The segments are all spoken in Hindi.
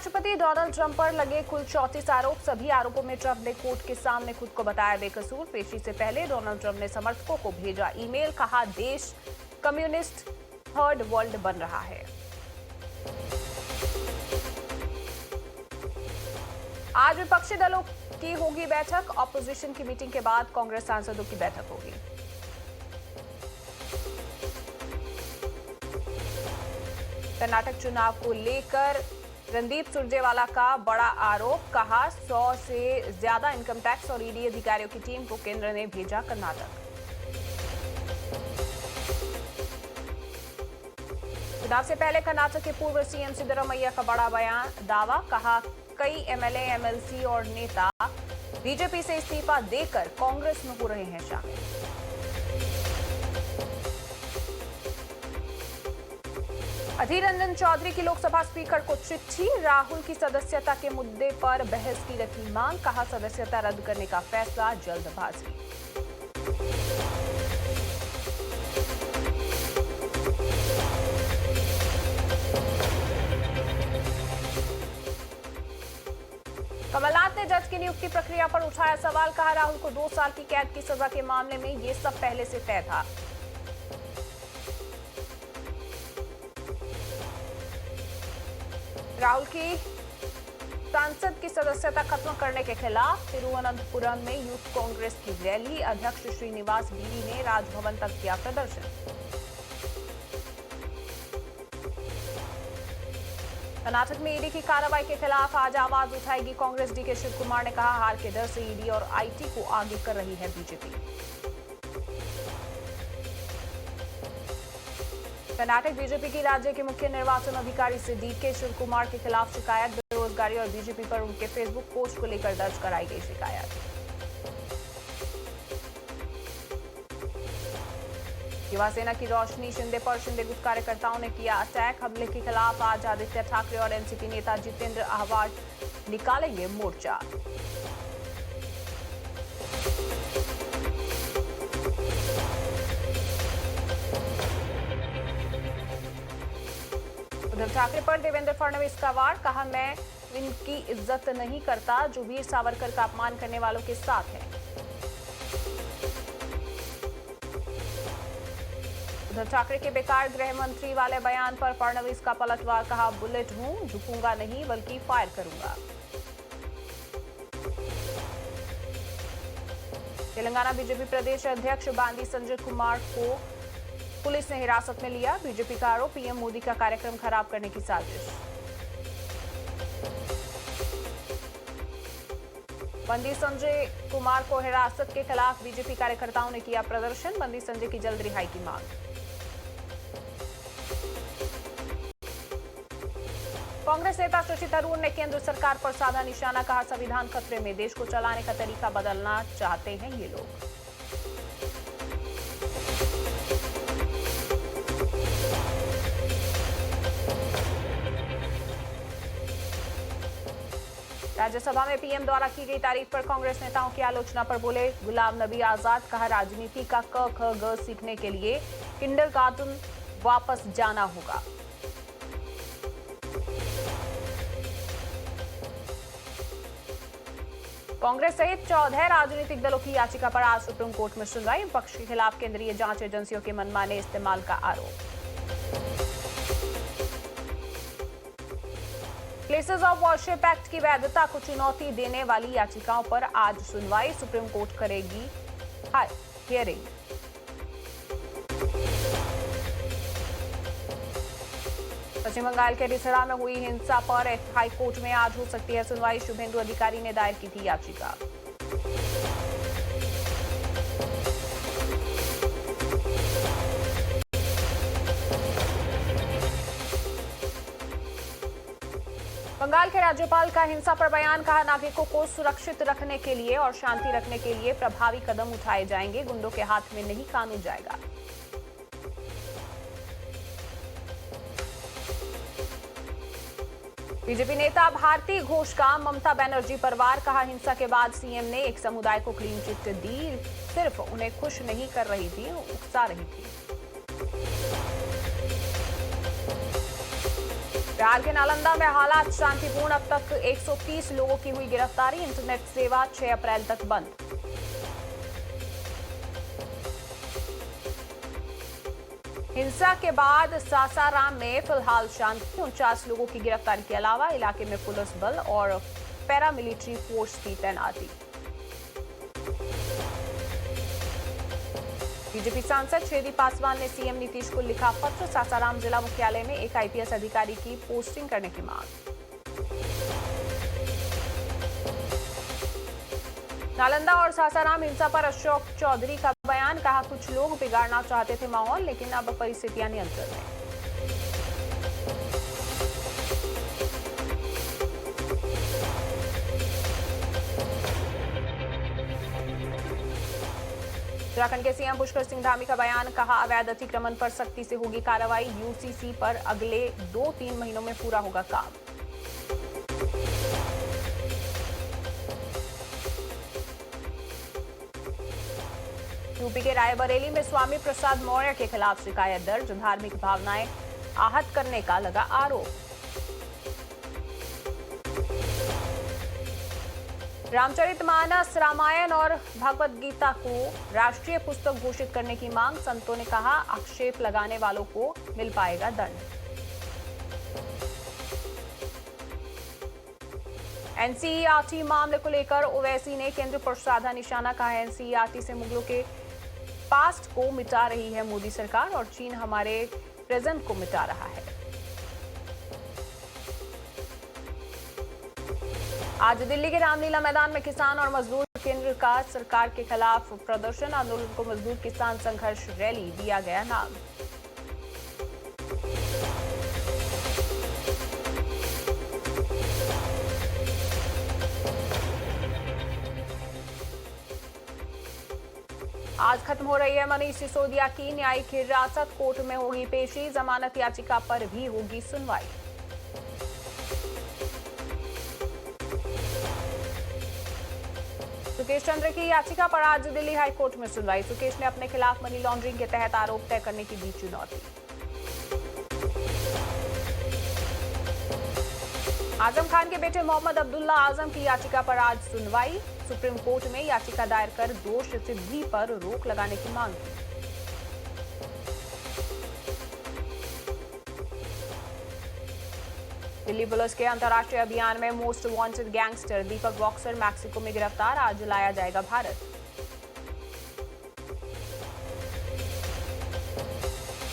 राष्ट्रपति डोनाल्ड ट्रंप पर लगे कुल 34 आरोप। सभी आरोपों में ट्रंप ने कोर्ट के सामने खुद को बताया बेकसूर। पेशी से पहले डोनाल्ड ट्रंप ने समर्थकों को भेजा ईमेल, कहा देश कम्युनिस्ट थर्ड वर्ल्ड बन रहा है। आज विपक्षी दलों की होगी बैठक। ऑपोजिशन की मीटिंग के बाद कांग्रेस सांसदों की बैठक होगी। कर्नाटक चुनाव को लेकर रणदीप सुरजेवाला का बड़ा आरोप, कहा 100 से ज्यादा इनकम टैक्स और ईडी अधिकारियों की टीम को केंद्र ने भेजा कर्नाटक। चुनाव से पहले कर्नाटक के पूर्व सीएम सिद्धरामैया का बड़ा बयान, दावा, कहा कई एमएलए, एमएलसी और नेता बीजेपी से इस्तीफा देकर कांग्रेस में हो रहे हैं शामिल। अधीर रंजन चौधरी की लोकसभा स्पीकर को चिट्ठी, राहुल की सदस्यता के मुद्दे पर बहस की रखी मांग, कहा सदस्यता रद्द करने का फैसला जल्दबाजी। कमलनाथ ने जज की नियुक्ति प्रक्रिया पर उठाया सवाल, कहा राहुल को 2 साल की कैद की सजा के मामले में ये सब पहले से तय था। राहुल की सांसद की सदस्यता खत्म करने के खिलाफ तिरुवनंतपुरम में यूथ कांग्रेस की रैली, अध्यक्ष श्रीनिवास बीरी ने राजभवन तक किया प्रदर्शन। कर्नाटक में ईडी की कार्रवाई के खिलाफ आज आवाज उठाएगी कांग्रेस। डीके शिव कुमार ने कहा हार के डर से ईडी और आईटी को आगे कर रही है बीजेपी। कर्नाटक बीजेपी की राज्य के मुख्य निर्वाचन अधिकारी से डीके शिव कुमार के खिलाफ शिकायत, बेरोजगारी और बीजेपी पर उनके फेसबुक पोस्ट को लेकर दर्ज कराई गई शिकायत। शिवसेना की रोशनी शिंदे पर शिंदे गुट कार्यकर्ताओं ने किया अटैक। हमले के खिलाफ आज आदित्य ठाकरे और एनसीपी नेता जितेंद्र आह्वान निकालेंगे मोर्चा। उद्धव ठाकरे पर देवेंद्र फडणवीस का वार, कहा मैं इनकी इज्जत नहीं करता जो वीर सावरकर का अपमान करने वालों के साथ है। उद्धव ठाकरे के बेकार गृह मंत्री वाले बयान पर फडणवीस का पलटवार, कहा बुलेट हूं, झुकूंगा नहीं बल्कि फायर करूंगा। तेलंगाना बीजेपी प्रदेश अध्यक्ष बांदी संजय कुमार को पुलिस ने हिरासत में लिया। बीजेपी का आरोप पीएम मोदी का कार्यक्रम खराब करने की साजिश। बंदी संजय कुमार को हिरासत के खिलाफ बीजेपी कार्यकर्ताओं ने किया प्रदर्शन। बंदी संजय की जल्द रिहाई की मांग। कांग्रेस नेता शशि थरूर ने केंद्र सरकार पर साधा निशाना, कहा संविधान खतरे में, देश को चलाने का तरीका बदलना चाहते हैं ये लोग। राज्यसभा में पीएम द्वारा की गई तारीफ पर कांग्रेस नेताओं की आलोचना पर बोले गुलाम नबी आजाद, कहा राजनीति का क ख ग सीखने के लिए किंडरगार्टन वापस जाना होगा। कांग्रेस सहित 14 राजनीतिक दलों की याचिका पर आज सुप्रीम कोर्ट में सुनवाई। विपक्ष के खिलाफ केंद्रीय जांच एजेंसियों के मनमाने इस्तेमाल का आरोप। प्लेसेस ऑफ वर्शिप एक्ट की वैधता को चुनौती देने वाली याचिकाओं पर आज सुनवाई। सुप्रीम कोर्ट करेगी हियरिंग। पश्चिम बंगाल के रिसड़ा में हुई हिंसा पर हाई कोर्ट में आज हो सकती है सुनवाई। शुभेंदु अधिकारी ने दायर की थी याचिका। बंगाल के राज्यपाल का हिंसा पर बयान, कहा नागरिकों को सुरक्षित रखने के लिए और शांति रखने के लिए प्रभावी कदम उठाए जाएंगे। गुंडों के हाथ में नहीं कानून जाएगा। बीजेपी नेता भारती घोष का ममता बनर्जी पर वार, कहा हिंसा के बाद सीएम ने एक समुदाय को क्लीन चिट दी, सिर्फ उन्हें खुश नहीं कर रही थी, उकसा रही थी। बिहार के नालंदा में हालात शांतिपूर्ण, अब तक 130 लोगों की हुई गिरफ्तारी। इंटरनेट सेवा 6 अप्रैल तक बंद। हिंसा के बाद सासाराम में फिलहाल शांति, 49 लोगों की गिरफ्तारी के अलावा इलाके में पुलिस बल और पैरामिलिट्री फोर्स की तैनाती। बीजेपी सांसद छेदी पासवान ने सीएम नीतीश को लिखा पत्र, सासाराम जिला मुख्यालय में एक आईपीएस अधिकारी की पोस्टिंग करने की मांग। नालंदा और सासाराम हिंसा पर अशोक चौधरी का बयान, कहा कुछ लोग बिगाड़ना चाहते थे माहौल, लेकिन अब परिस्थितियां नियंत्रण में। उत्तराखंड के सीएम पुष्कर सिंह धामी का बयान, कहा अवैध अतिक्रमण पर सख्ती से होगी कार्रवाई, यूसीसी पर अगले 2-3 महीनों में पूरा होगा काम। यूपी के रायबरेली में स्वामी प्रसाद मौर्य के खिलाफ शिकायत दर्ज, धार्मिक भावनाएं आहत करने का लगा आरोप। रामचरितमानस, रामायण और भगवद गीता को राष्ट्रीय पुस्तक घोषित करने की मांग, संतों ने कहा आक्षेप लगाने वालों को मिल पाएगा दंड। एनसीईआरटी मामले को लेकर ओवैसी ने केंद्र पर साधा निशाना, कहा एनसीईआरटी से मुगलों के पास्ट को मिटा रही है मोदी सरकार और चीन हमारे प्रेजेंट को मिटा रहा है। आज दिल्ली के रामलीला मैदान में किसान और मजदूर केंद्र का सरकार के खिलाफ प्रदर्शन, आंदोलन को मजदूर किसान संघर्ष रैली दिया गया नाम। आज खत्म हो रही है मनीष सिसोदिया की न्यायिक हिरासत, कोर्ट में होगी पेशी, जमानत याचिका पर भी होगी सुनवाई। सुकेश चंद्र की याचिका पर आज दिल्ली हाई कोर्ट में सुनवाई। सुकेश ने अपने खिलाफ मनी लॉन्ड्रिंग के तहत आरोप तय करने की दी चुनौती। आजम खान के बेटे मोहम्मद अब्दुल्ला आजम की याचिका पर आज सुनवाई। सुप्रीम कोर्ट में याचिका दायर कर दोष सिद्धि पर रोक लगाने की मांग की। दिल्ली पुलिस के अंतर्राष्ट्रीय अभियान में मोस्ट वांटेड गैंगस्टर दीपक बॉक्सर मैक्सिको में गिरफ्तार, आज लाया जाएगा भारत।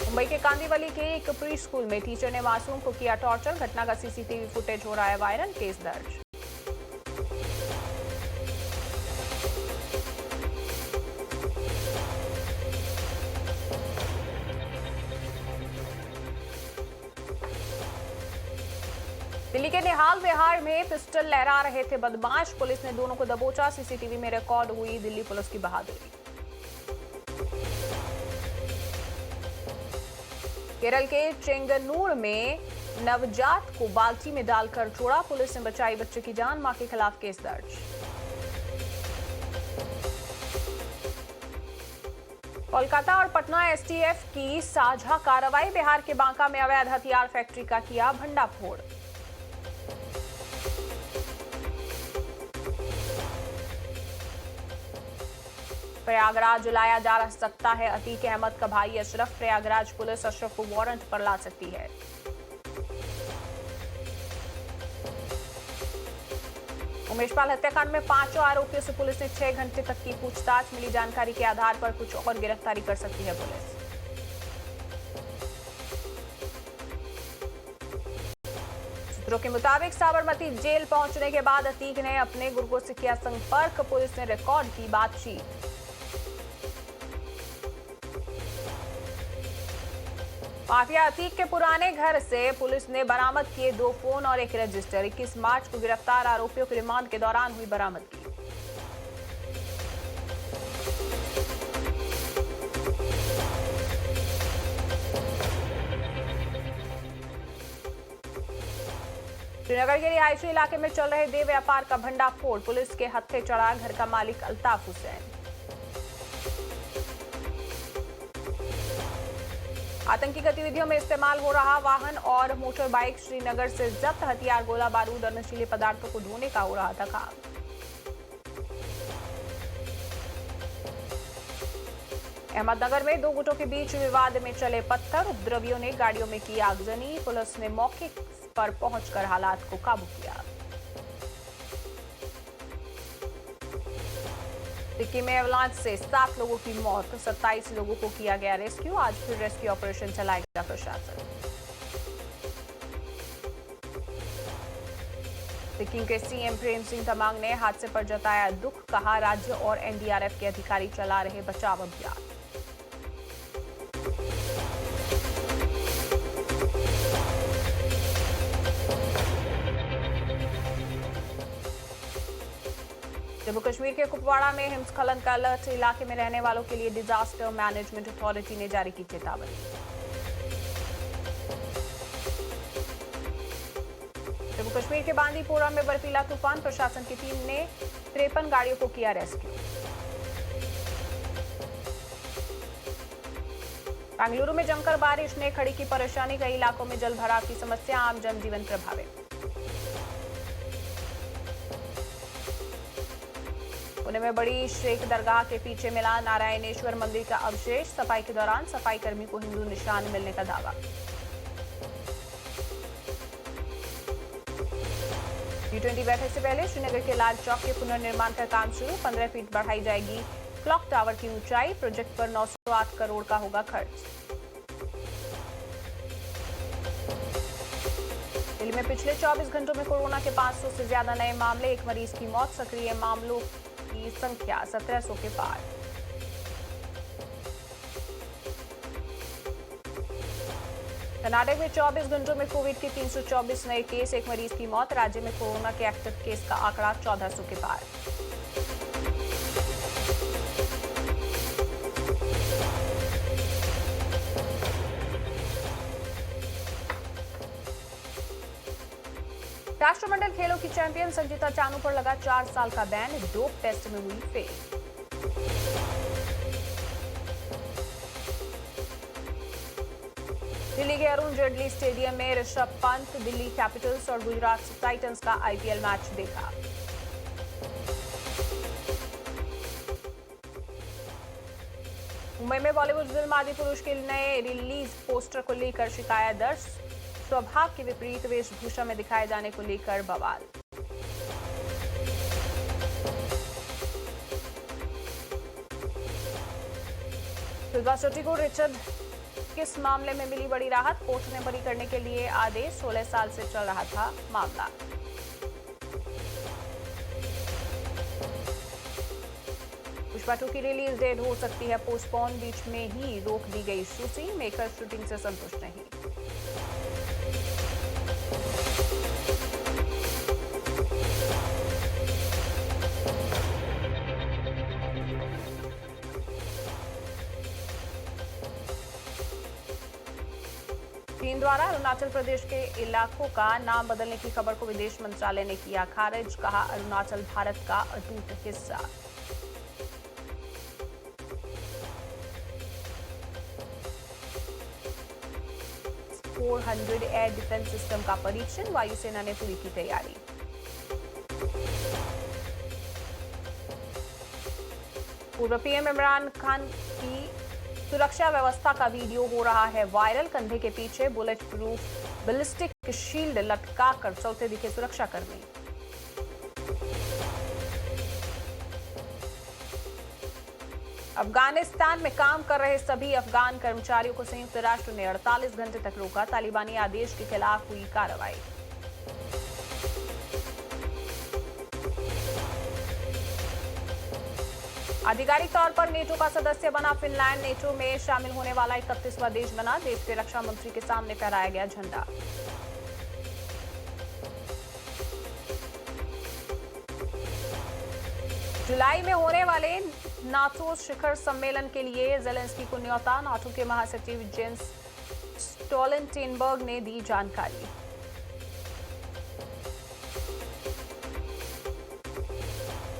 मुंबई के कांदिवली के एक प्री स्कूल में टीचर ने मासूम को किया टॉर्चर, घटना का सीसीटीवी फुटेज हो रहा है वायरल, केस दर्ज। दिल्ली के निहाल विहार में पिस्टल लहरा रहे थे बदमाश, पुलिस ने दोनों को दबोचा, सीसीटीवी में रिकॉर्ड हुई दिल्ली पुलिस की बहादुरी। केरल के चेंगन्नूर में नवजात को बाल्टी में डालकर छोड़ा, पुलिस ने बचाई बच्चे की जान, मां के खिलाफ केस दर्ज। कोलकाता और पटना एसटीएफ की साझा कार्रवाई, बिहार के बांका में अवैध हथियार फैक्ट्री का किया भंडाफोड़। प्रयागराज लाया जा सकता है अतीक अहमद का भाई अशरफ, प्रयागराज पुलिस अशरफ को वारंट पर ला सकती है। उमेश पाल हत्याकांड में 5 आरोपियों से पुलिस ने 6 घंटे तक की पूछताछ, मिली जानकारी के आधार पर कुछ और गिरफ्तारी कर सकती है पुलिस। सूत्रों के मुताबिक साबरमती जेल पहुंचने के बाद अतीक ने अपने गुर्गों से किया संपर्क, पुलिस ने रिकॉर्ड की बातचीत। माफिया अतीक के पुराने घर से पुलिस ने बरामद किए 2 फोन और 1 रजिस्टर, 21 मार्च को गिरफ्तार आरोपियों की रिमांड के दौरान हुई बरामदगी। श्रीनगर के रिहायशी इलाके में चल रहे देह व्यापार का भंडाफोड़, पुलिस के हत्थे चढ़ा घर का मालिक अल्ताफ हुसैन। आतंकी गतिविधियों में इस्तेमाल हो रहा वाहन और मोटर बाइक, श्रीनगर से जब्त हथियार, गोला बारूद और नशीले पदार्थों को ढूंढने का हो रहा था काम। अहमदनगर में दो गुटों के बीच विवाद में चले पत्थर, उपद्रवियों ने गाड़ियों में की आगजनी, पुलिस ने मौके पर पहुंचकर हालात को काबू किया। टिक्की में एवलांच से 7 लोगों की मौत, 27 लोगों को किया गया रेस्क्यू। आज फिर रेस्क्यू ऑपरेशन चलाएगा प्रशासन। टिक्की के सीएम प्रेम सिंह तमांग ने हादसे पर जताया दुख, कहा राज्य और एनडीआरएफ के अधिकारी चला रहे बचाव अभियान। जम्मू कश्मीर के कुपवाड़ा में हिमस्खलन का अलर्ट, इलाके में रहने वालों के लिए डिजास्टर मैनेजमेंट अथॉरिटी ने जारी की चेतावनी। जम्मू कश्मीर के बांदीपोरा में बर्फीला तूफान, प्रशासन की टीम ने 53 गाड़ियों को किया रेस्क्यू। बेंगलुरु में जमकर बारिश ने खड़ी की परेशानी, कई इलाकों में जल भराव की समस्या, आम जनजीवन प्रभावित। पुणे में बड़ी शेख दरगाह के पीछे मिला नारायणेश्वर मंदिर का अवशेष, सफाई के दौरान सफाई कर्मी को हिंदू निशान मिलने का दावा। G20 बैठक से पहले श्रीनगर के लाल चौक के पुनर्निर्माण का काम शुरू, 15 फीट बढ़ाई जाएगी क्लॉक टावर की ऊंचाई, प्रोजेक्ट पर 908 करोड़ का होगा खर्च। दिल्ली में पिछले 24 घंटों में कोरोना के 500 से ज्यादा नए मामले, एक मरीज की मौत, सक्रिय मामलों की संख्या 1700 के पार। कर्नाटक में 24 घंटों में कोविड के 324 नए केस, एक मरीज की मौत, राज्य में कोरोना के एक्टिव केस का आंकड़ा 1400 के पार। राष्ट्रमंडल खेलों की चैंपियन संजीता चानू पर लगा 4 साल का बैन, डोप टेस्ट में हुई फेल। दिल्ली के अरुण जेटली स्टेडियम में ऋषभ पंत दिल्ली कैपिटल्स और गुजरात टाइटंस का आईपीएल मैच देखा। मुंबई में बॉलीवुड फिल्म आदिपुरुष के नए रिलीज पोस्टर को लेकर शिकायत दर्ज, स्वभाव के विपरीत वेशभूषा में दिखाए जाने को लेकर बवाल। शिल्पा शेट्टी को रिचर्ड किस मामले में मिली बड़ी राहत, कोर्ट ने बरी करने के लिए आदेश, 16 साल से चल रहा था मामला। पुष्पा 2 की रिलीज डेट हो सकती है पोस्टपोन, बीच में ही रोक दी गई शूटिंग, मेकर शूटिंग से संतुष्ट नहीं। चीन द्वारा अरुणाचल प्रदेश के इलाकों का नाम बदलने की खबर को विदेश मंत्रालय ने किया खारिज, कहा अरुणाचल भारत का अटूट हिस्सा। S-400 एयर डिफेंस सिस्टम का परीक्षण, वायुसेना ने पूरी की तैयारी। पूर्व पीएम इमरान खान की सुरक्षा व्यवस्था का वीडियो हो रहा है वायरल, कंधे के पीछे बुलेट प्रूफ बैलिस्टिक शील्ड लटका कर चलते दिखे सुरक्षाकर्मी। अफगानिस्तान में काम कर रहे सभी अफगान कर्मचारियों को संयुक्त राष्ट्र ने 48 घंटे तक रोका, तालिबानी आदेश के खिलाफ हुई कार्रवाई। आधिकारिक तौर पर नेटो का सदस्य बना फिनलैंड, नेटो में शामिल होने वाला 31वां देश बना, देश के रक्षा मंत्री के सामने फहराया गया झंडा। जुलाई में होने वाले नाटो शिखर सम्मेलन के लिए जेलेंस्की को न्योता, नाटो के महासचिव जेंस स्टोल्टेनबर्ग ने दी जानकारी।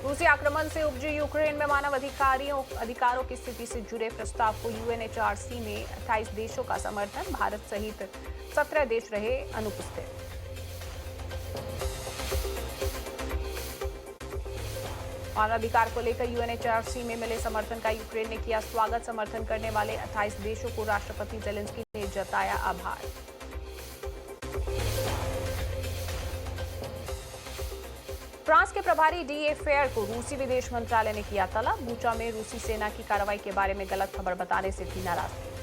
रूसी आक्रमण से उपजी यूक्रेन में मानव अधिकारों की स्थिति से जुड़े प्रस्ताव को यूएनएचआरसी में 28 देशों का समर्थन, भारत सहित 17 देश रहे अनुपस्थित। मानव अधिकार को लेकर यूएनएचआरसी में मिले समर्थन का यूक्रेन ने किया स्वागत। समर्थन करने वाले 28 देशों को राष्ट्रपति जेलेंस्की ने जताया आभार। फ्रांस के प्रभारी डीए फेयर को रूसी विदेश मंत्रालय ने किया तलब। बूचा में रूसी सेना की कार्रवाई के बारे में गलत खबर बताने से थी नाराजगी।